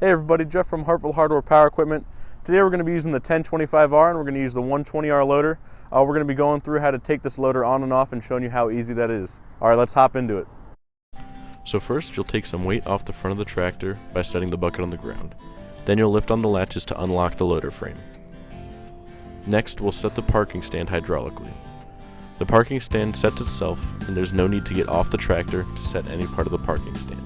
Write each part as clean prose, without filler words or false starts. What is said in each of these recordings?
Hey everybody, Jeff from Hartville Hardware Power Equipment. Today we're going to be using the 1025R and we're going to use the 120R loader. We're going to be going through how to take this loader on and off and showing you how easy that is. Alright, let's hop into it. So first you'll take some weight off the front of the tractor by setting the bucket on the ground. Then you'll lift on the latches to unlock the loader frame. Next we'll set the parking stand hydraulically. The parking stand sets itself and there's no need to get off the tractor to set any part of the parking stand.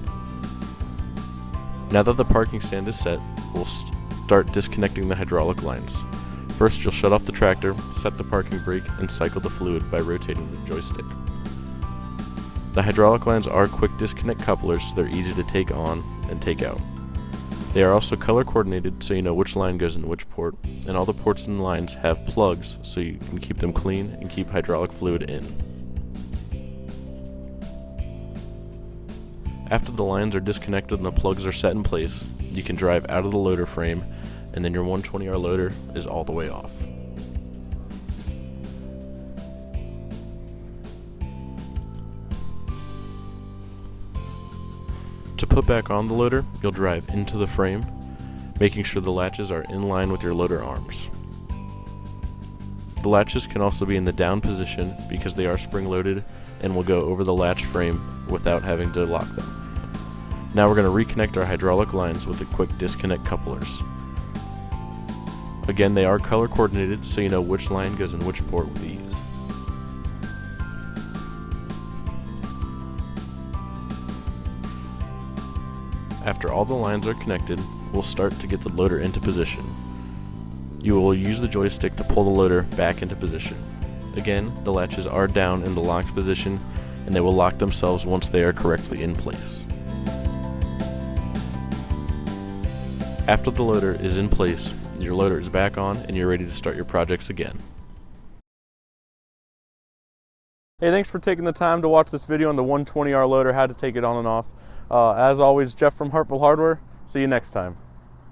Now that the parking stand is set, we'll start disconnecting the hydraulic lines. First, you'll shut off the tractor, set the parking brake, and cycle the fluid by rotating the joystick. The hydraulic lines are quick disconnect couplers, so they're easy to take on and take out. They are also color coordinated, so you know which line goes into which port, and all the ports and lines have plugs, so you can keep them clean and keep hydraulic fluid in. After the lines are disconnected and the plugs are set in place, you can drive out of the loader frame, and then your 120R loader is all the way off. To put back on the loader, you'll drive into the frame, making sure the latches are in line with your loader arms. The latches can also be in the down position because they are spring-loaded and will go over the latch frame without having to lock them. Now we're going to reconnect our hydraulic lines with the quick disconnect couplers. Again, they are color coordinated, so you know which line goes in which port with ease. After all the lines are connected, we'll start to get the loader into position. You will use the joystick to pull the loader back into position. Again, the latches are down in the locked position, and they will lock themselves once they are correctly in place. After the loader is in place, your loader is back on and you're ready to start your projects again. Hey, thanks for taking the time to watch this video on the 120R loader, how to take it on and off. As always, Jeff from Hartville Hardware. See you next time.